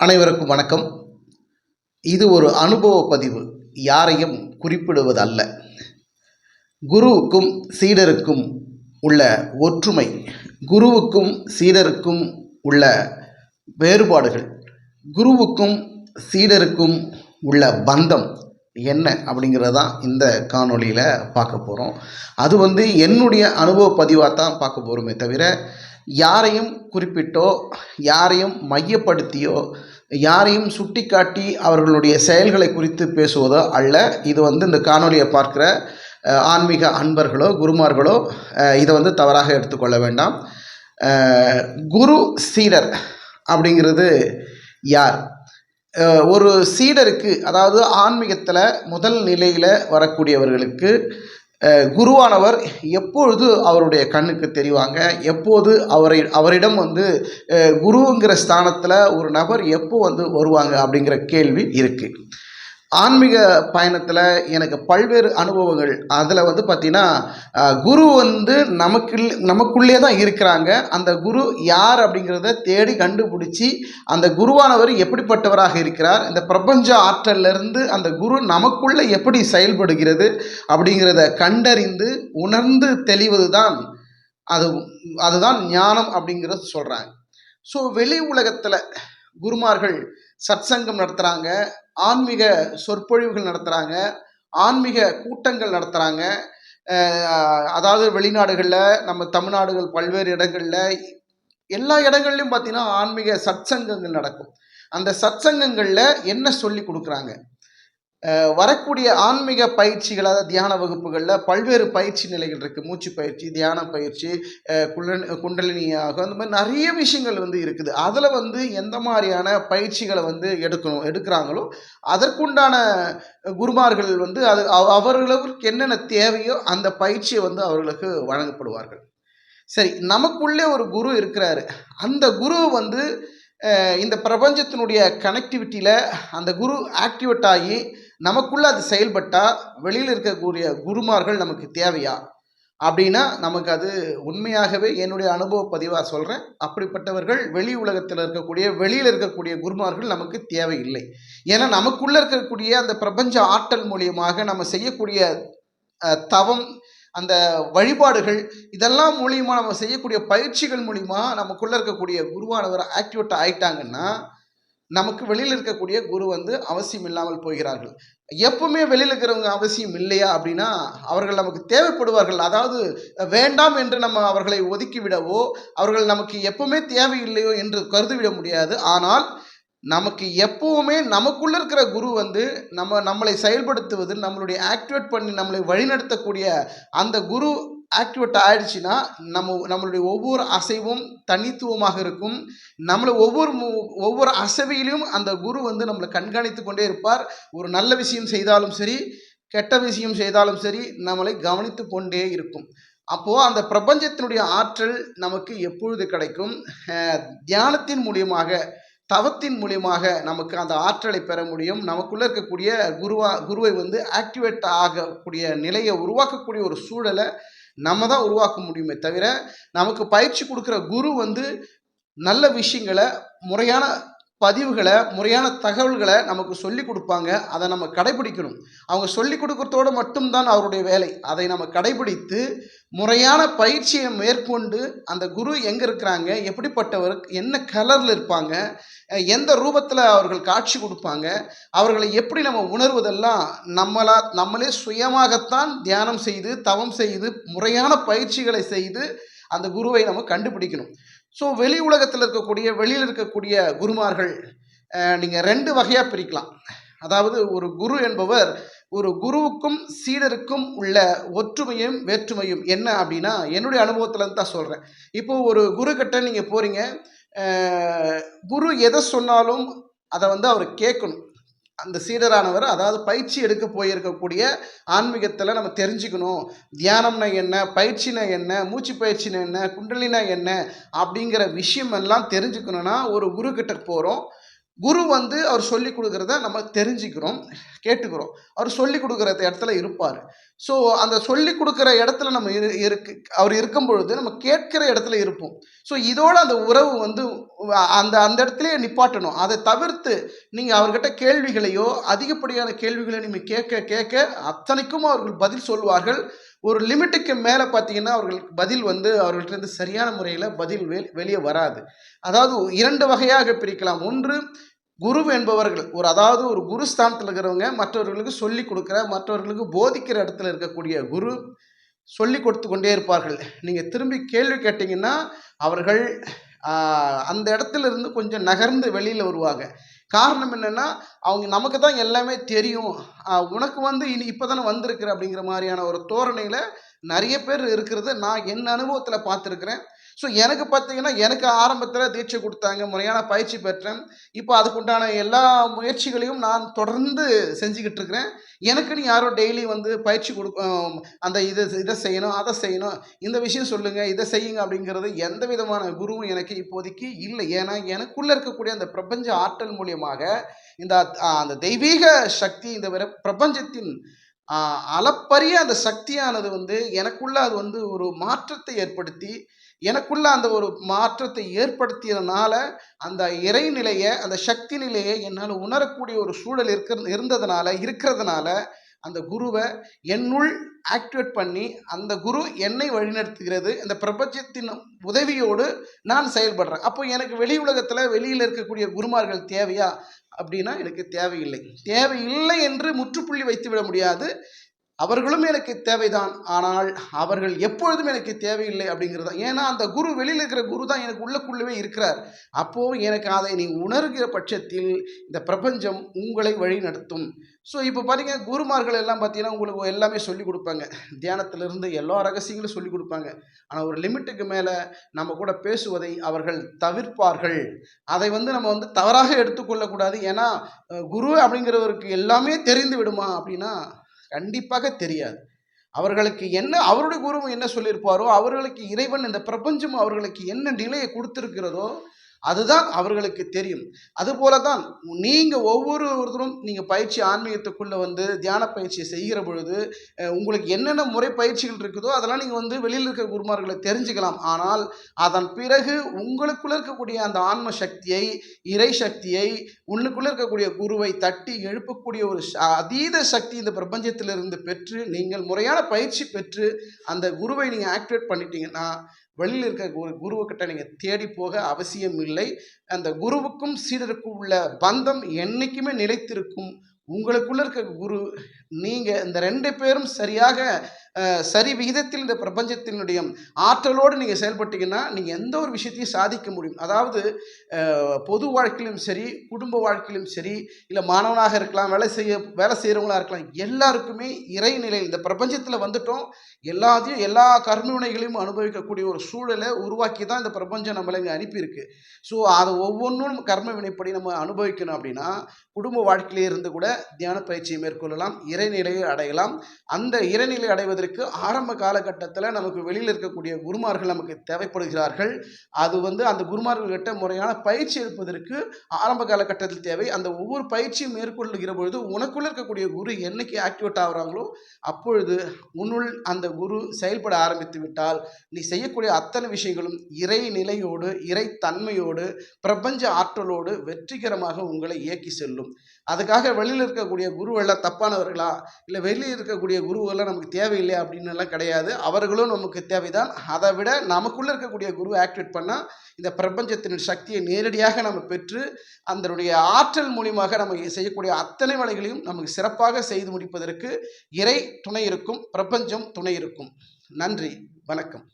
அனைவருக்கும் வணக்கம். இது ஒரு அனுபவ பதிவு, யாரையும் குறிப்பிடுவது அல்ல. குருவுக்கும் சீடருக்கும் உள்ள ஒற்றுமை, குருவுக்கும் சீடருக்கும் உள்ள வேறுபாடுகள், குருவுக்கும் சீடருக்கும் உள்ள பந்தம் என்ன அப்படிங்கிறதான் இந்த காணொளியில் பார்க்க போகிறோம். அது என்னுடைய அனுபவ பதிவாக தான் பார்க்க போகிறோமே தவிர யாரையும் குறிப்பிட்டோ யாரையும் மையப்படுத்தியோ யாரையும் சுட்டி காட்டி அவர்களுடைய செயல்களை குறித்து பேசுவதோ அல்ல. இது இந்த காணொலியை பார்க்குற ஆன்மீக அன்பர்களோ குருமார்களோ இதை தவறாக எடுத்துக்கொள்ள வேண்டாம். குரு சீடர் அப்படிங்கிறது யார்? ஒரு சீடருக்கு, அதாவது ஆன்மீகத்தில் முதல் நிலையில் வரக்கூடியவர்களுக்கு குருவானவர் எப்பொழுது அவருடைய கண்ணுக்கு தெரிவாங்க, எப்போது அவரிடம் குருங்கிற ஸ்தானத்தில் ஒரு நபர் எப்போ வருவாங்க அப்படிங்கிற கேள்வி இருக்குது. ஆன்மீக பயணத்தில் எனக்கு பல்வேறு அனுபவங்கள். அதில் பார்த்திங்கன்னா குரு நமக்குள்ளே தான் இருக்கிறாங்க. அந்த குரு யார் அப்படிங்கிறத தேடி கண்டுபிடிச்சி அந்த குருவானவர் எப்படிப்பட்டவராக இருக்கிறார், இந்த பிரபஞ்ச ஆற்றலிருந்து அந்த குரு நமக்குள்ளே எப்படி செயல்படுகிறது அப்படிங்கிறத கண்டறிந்து உணர்ந்து தெளிவது தான் அதுதான் ஞானம் அப்படிங்கிறது சொல்கிறாங்க. ஸோ வெளி உலகத்தில் குருமார்கள் சத்சங்கம் நடத்துகிறாங்க, ஆன்மீக சொற்பொழிவுகள் நடத்துகிறாங்க, ஆன்மீக கூட்டங்கள் நடத்துகிறாங்க. அதாவது வெளிநாடுகளில், நம்ம தமிழ்நாடுகள் பல்வேறு இடங்களில், எல்லா இடங்கள்லையும் பார்த்திங்கன்னா ஆன்மீக சத்சங்கங்கள் நடக்கும். அந்த சத்சங்கங்களில் என்ன சொல்லி கொடுக்குறாங்க? வரக்கூடிய ஆன்மீக பயிற்சிகள், அதாவது தியான வகுப்புகளில் பல்வேறு பயிற்சி நிலைகள் இருக்குது. மூச்சு பயிற்சி, தியான பயிற்சி, குண்டலினியாக, அந்த மாதிரி நிறைய விஷயங்கள் இருக்குது. அதில் எந்த மாதிரியான பயிற்சிகளை எடுக்கிறாங்களோ அதற்குண்டான குருமார்கள் அது அவர்களுக்கு என்னென்ன தேவையோ அந்த பயிற்சியை அவர்களுக்கு வழங்கப்படுவார்கள். சரி, நமக்குள்ளே ஒரு குரு இருக்கிறாரு. அந்த குரு இந்த பிரபஞ்சத்தினுடைய கனெக்டிவிட்டியில் அந்த குரு ஆக்டிவேட் ஆகி நமக்குள்ளே அது செயல்பட்டால் வெளியில் இருக்கக்கூடிய குருமார்கள் நமக்கு தேவையா அப்படின்னா, நமக்கு அது உண்மையாகவே என்னுடைய அனுபவ பதிவாக சொல்கிறேன், அப்படிப்பட்டவர்கள் வெளி உலகத்தில் வெளியில் இருக்கக்கூடிய குருமார்கள் நமக்கு தேவையில்லை. ஏன்னா நமக்குள்ளே இருக்கக்கூடிய அந்த பிரபஞ்ச ஆற்றல் மூலியமாக நம்ம செய்யக்கூடிய தவம், அந்த வழிபாடுகள், இதெல்லாம் மூலியமா நம்ம செய்யக்கூடிய பயிற்சிகள் மூலிமா நமக்குள்ளே இருக்கக்கூடிய குருவானவர் ஆக்டிவேட் ஆகிட்டாங்கன்னா நமக்கு வெளியில் இருக்கக்கூடிய குரு அவசியம் இல்லாமல் போகிறார்கள். எப்பவுமே வெளியில் இருக்கிறவங்க அவசியம் இல்லையா அப்படின்னா, அவர்கள் நமக்கு தேவைப்படுவார்கள். அதாவது வேண்டாம் என்று நம்ம அவர்களை ஒதுக்கிவிடவோ, அவர்கள் நமக்கு எப்பவுமே தேவையில்லையோ என்று கருதிவிட முடியாது. ஆனால் நமக்கு எப்பவுமே நமக்குள்ள இருக்கிற குரு நம்மளை செயல்படுத்துவது, நம்மளுடைய ஆக்டிவேட் பண்ணி நம்மளை வழிநடத்தக்கூடிய அந்த குரு ஆக்டிவேட் ஆயிடுச்சுன்னா நம்மளுடைய ஒவ்வொரு அசைவும் தனித்துவமாக இருக்கும். நம்மளை ஒவ்வொரு அசைவிலையும் அந்த குரு நம்மளை கண்காணித்து கொண்டே இருப்பார். ஒரு நல்ல விஷயம் செய்தாலும் சரி, கெட்ட விஷயம் செய்தாலும் சரி, நம்மளை கவனித்து கொண்டே இருக்கும். அப்போது அந்த பிரபஞ்சத்தினுடைய ஆற்றல் நமக்கு எப்பொழுது கிடைக்கும்? தியானத்தின் மூலியமாக, தவத்தின் மூலியமாக நமக்கு அந்த ஆற்றலை பெற முடியும். நமக்குள்ளே இருக்கக்கூடிய குருவை ஆக்டிவேட் ஆகக்கூடிய நிலையை உருவாக்கக்கூடிய ஒரு சூழலை நம்ம தான் உருவாக்க முடியுமே தவிர, நமக்கு பயிற்சி கொடுக்குற குரு நல்ல விஷயங்களை, முறையான பதிவுகளை, முறையான தகவல்களை நமக்கு சொல்லி கொடுப்பாங்க. அதை நம்ம கடைபிடிக்கணும். அவங்க சொல்லி கொடுக்கறதோடு மட்டும்தான் அவருடைய வேலை. அதை நம்ம கடைபிடித்து முறையான பயிற்சியை மேற்கொண்டு அந்த குரு எங்கே இருக்கிறாங்க, எப்படிப்பட்டவர், என்ன கலரில் இருப்பாங்க, எந்த ரூபத்தில் அவர்கள் காட்சி கொடுப்பாங்க, அவர்களை எப்படி நம்ம உணர்வதெல்லாம் நம்மளே சுயமாகத்தான் தியானம் செய்து, தவம் செய்து, முறையான பயிற்சிகளை செய்து அந்த குருவை நம்ம கண்டுபிடிக்கணும். ஸோ வெளி உலகத்தில் வெளியில் இருக்கக்கூடிய குருமார்கள் நீங்கள் 2 வகையாக பிரிக்கலாம். அதாவது ஒரு குரு என்பவர், ஒரு குருவுக்கும் சீடருக்கும் உள்ள ஒற்றுமையும் வேற்றுமையும் என்ன அப்படின்னா, என்னுடைய அனுபவத்தில் தான் சொல்கிறேன். இப்போது ஒரு குரு கிட்ட நீங்கள் போகிறீங்க, குரு எதை சொன்னாலும் அதை அவர் கேட்கணும். அந்த சீடரானவர், அதாவது பயிற்சி எடுக்க போயிருக்கக்கூடிய ஆன்மீகத்தில் நம்ம தெரிஞ்சுக்கணும், தியானம்னா என்ன, பயிற்சினா என்ன, மூச்சு பயிற்சினா என்ன, குண்டலினா என்ன அப்படிங்கிற விஷயம் எல்லாம் தெரிஞ்சுக்கணுன்னா ஒரு குரு கிட்ட போகிறோம். குரு வந்து அவர் சொல்லிக் கொடுக்குறத நம்ம தெரிஞ்சுக்கிறோம், கேட்டுக்கிறோம். அவர் சொல்லிக் கொடுக்குற இடத்துல இருப்பார். ஸோ அந்த சொல்லிக் கொடுக்குற இடத்துல நம்ம அவர் இருக்கும் பொழுது நம்ம கேட்கிற இடத்துல இருப்போம். ஸோ இதோட அந்த உறவு வந்து அந்த அந்த இடத்துலயே நிப்பாட்டணும். அதை தவிர்த்து நீங்கள் அவர்கிட்ட கேள்விகளையோ அதிகப்படியான கேள்விகளை நீங்கள் கேட்க கேட்க அத்தனைக்கும் அவர்கள் பதில் சொல்வார்கள். ஒரு லிமிட்டுக்கு மேலே பார்த்தீங்கன்னா அவர்களுக்கு பதில் வந்து அவர்கள்ட்ட சரியான முறையில் பதில் வெளியே வராது. அதாவது 2 வகையாக பிரிக்கலாம். ஒன்று, குரு என்பவர்கள் அதாவது ஒரு குரு ஸ்தானத்தில் இருக்கிறவங்க மற்றவர்களுக்கு சொல்லிக் கொடுக்குற, மற்றவர்களுக்கு போதிக்கிற இடத்துல இருக்கக்கூடிய குரு சொல்லிக் கொடுத்து கொண்டே இருப்பார்கள். நீங்கள் திரும்பி கேள்வி கேட்டீங்கன்னா அவர்கள் அந்த இடத்துல இருந்து கொஞ்சம் நகர்ந்து வெளியில் வருவாங்க. காரணம் என்னென்னா, அவங்க நமக்கு தான் எல்லாமே தெரியும், உனக்கு வந்து இப்போ தானே வந்திருக்கிற அப்படிங்கிற மாதிரியான ஒரு தோரணையில் நிறைய பேர் இருக்கிறத நான் என் அனுபவத்தில் பார்த்துருக்குறேன். ஸோ எனக்கு பார்த்தீங்கன்னா, எனக்கு ஆரம்பத்தில் தீட்சை கொடுத்தாங்க, முறையான பயிற்சி பெற்றேன். இப்போ அதுக்குண்டான எல்லா முயற்சிகளையும் நான் தொடர்ந்து செஞ்சுக்கிட்டு இருக்கிறேன். எனக்குன்னு யாரோ டெய்லி வந்து பயிற்சி அந்த இதை செய்யணும், அதை செய்யணும், இந்த விஷயம் சொல்லுங்கள், இதை செய்யுங்க அப்படிங்கிறது எந்த விதமான குருவும் எனக்கு இப்போதைக்கு இல்லை. ஏன்னா எனக்குள்ளே இருக்கக்கூடிய அந்த பிரபஞ்ச ஆற்றல் மூலியமாக இந்த அந்த தெய்வீக சக்தி, இந்த பிரபஞ்சத்தின் அளப்பரிய அந்த சக்தியானது வந்து எனக்குள்ள அது வந்து ஒரு மாற்றத்தை ஏற்படுத்தி, எனக்குள்ள அந்த ஒரு மாற்றத்தை ஏற்படுத்தியதுனால அந்த இறைநிலையை, அந்த சக்தி நிலையை என்னால் உணரக்கூடிய ஒரு சூழல் இருக்கிறதுனால அந்த குருவை என்னுள் ஆக்டிவேட் பண்ணி அந்த குரு என்னை வழிநடத்துகிறது. அந்த பிரபஞ்சத்தின் உதவியோடு நான் செயல்படுறேன். அப்போ எனக்கு வெளி உலகத்தில் வெளியில் இருக்கக்கூடிய குருமார்கள் தேவையா அப்படின்னா எனக்கு தேவையில்லை. தேவையில்லை என்று முற்றுப்புள்ளி வைத்து விட முடியாது. அவர்களும் எனக்கு தேவைதான். ஆனால் அவர்கள் எப்பொழுதும் எனக்கு தேவையில்லை அப்படிங்கிறது தான். ஏன்னா அந்த குரு, வெளியில் இருக்கிற குரு தான் எனக்கு உள்ளுக்குள்ளவே இருக்கிறார். அப்போது எனக்கு அதை நீ உணர்கிற பட்சத்தில் இந்த பிரபஞ்சம் உங்களை வழி நடத்தும். ஸோ இப்போ பார்த்தீங்க, குருமார்கள் எல்லாம் பார்த்தீங்கன்னா உங்களுக்கு எல்லாமே சொல்லிக் கொடுப்பாங்க. தியானத்திலிருந்து எல்லா ரகசியங்களும் சொல்லிக் கொடுப்பாங்க. ஆனால் ஒரு லிமிட்டுக்கு மேலே நம்ம கூட பேசுவதை அவர்கள் தவிர்ப்பார்கள். அதை வந்து நம்ம வந்து தவறாக எடுத்துக்கொள்ளக்கூடாது. ஏன்னா குரு அப்படிங்கிறவருக்கு எல்லாமே தெரிந்து விடுமா அப்படின்னா கண்டிப்பாக தெரியாது. அவர்களுக்கு என்ன, அவருடைய குரு என்ன சொல்லியிருப்பாரோ, அவர்களுக்கு இறைவன், இந்த பிரபஞ்சம் அவர்களுக்கு என்ன நிலையை கொடுத்திருக்கிறதோ அதுதான் அவர்களுக்கு தெரியும். அதுபோல தான் நீங்கள் ஒவ்வொருத்தரும் நீங்கள் பயிற்சி ஆன்மீகத்துக்குள்ளே வந்து தியான பயிற்சியை செய்கிற பொழுது உங்களுக்கு என்னென்ன முறை பயிற்சிகள் இருக்குதோ அதெல்லாம் நீங்கள் வந்து வெளியில் இருக்கிற குருமார்களை தெரிஞ்சுக்கலாம். ஆனால் அதன் பிறகு உங்களுக்குள்ளே இருக்கக்கூடிய அந்த ஆன்ம சக்தியை, இறை சக்தியை, உள்ளுக்குள்ளே இருக்கக்கூடிய குருவை தட்டி எழுப்பக்கூடிய ஒரு அதீத சக்தி இந்த பிரபஞ்சத்திலிருந்து பெற்று நீங்கள் முறையான பயிற்சி பெற்று அந்த குருவை நீங்கள் ஆக்டிவேட் பண்ணிட்டீங்கன்னா வெளியில் இருக்க குருவுக்கிட்ட நீங்கள் தேடி போக அவசியம் இல்லை. அந்த குருவுக்கும் சீடருக்கும் உள்ள பந்தம் என்றைக்குமே நிலைத்திருக்கும். உங்களுக்குள்ள இருக்க குரு, நீங்கள் இந்த 2 பேரும் சரியாக சரி விகிதத்தில் இந்த பிரபஞ்சத்தினுடைய ஆற்றலோடு நீங்கள் செயல்பட்டீங்கன்னா நீங்கள் எந்த ஒரு விஷயத்தையும் சாதிக்க முடியும். அதாவது பொது வாழ்க்கையிலும் சரி, குடும்ப வாழ்க்கையிலும் சரி, இல்லை மாணவனாக இருக்கலாம், வேலை செய்கிறவங்களாக இருக்கலாம், எல்லாருக்குமே இறைநிலையில் இந்த பிரபஞ்சத்தில் வந்துட்டோம். எல்லா கர்மவினைகளையும் அனுபவிக்கக்கூடிய ஒரு சூழலை உருவாக்கி தான் இந்த பிரபஞ்சம் நம்மளை இங்கே அனுப்பியிருக்கு. ஸோ அதை ஒவ்வொன்றும் கர்ம வினைப்படி நம்ம அனுபவிக்கணும். அப்படின்னா குடும்ப வாழ்க்கையிலே இருந்து கூட தியான பயிற்சியை மேற்கொள்ளலாம், இறைநிலையை அடையலாம். அந்த இறைநிலை அடைவதற்கு ஆரம்ப காலகட்டத்தில் நமக்கு வெளியில் இருக்கக்கூடிய குருமார்கள் நமக்கு தேவைப்படுகிறார்கள். அது வந்து அந்த குருமார்கள்கிட்ட முறையான பயிற்சி எடுப்பதற்கு ஆரம்ப காலகட்டத்தில் தேவை. அந்த ஒவ்வொரு பயிற்சியும் மேற்கொள்ளுகிற பொழுது உனக்குள்ள இருக்கக்கூடிய குரு என்னைக்கு ஆக்டிவேட் ஆகுறாங்களோ அப்பொழுது உன்னுள் அந்த குரு செயல்பட ஆரம்பித்து விட்டால் நீ செய்யக்கூடிய அத்தனை விஷயங்களும் இறை நிலையோடு, இறை தன்மையோடு, பிரபஞ்ச ஆற்றலோடு வெற்றிகரமாக உங்களை இயக்கி செல்லும். அதுக்காக வெளியில் இருக்கக்கூடிய குருவெல்லாம் தப்பானவர்களா, இல்லை வெளியில் இருக்கக்கூடிய குருவெல்லாம் நமக்கு தேவையில்லையா அப்படின்னு எல்லாம் கிடையாது. அவர்களும் நமக்கு தேவைதான். அதை விட நமக்குள்ளே இருக்கக்கூடிய குரு ஆக்டிவேட் பண்ணால் இந்த பிரபஞ்சத்தின் சக்தியை நேரடியாக நம்ம பெற்று அதனுடைய ஆற்றல் மூலியமாக நம்ம செய்யக்கூடிய அத்தனை வேலைகளையும் நமக்கு சிறப்பாக செய்து முடிப்பதற்கு இறை துணை இருக்கும், பிரபஞ்சம் துணை இருக்கும். நன்றி, வணக்கம்.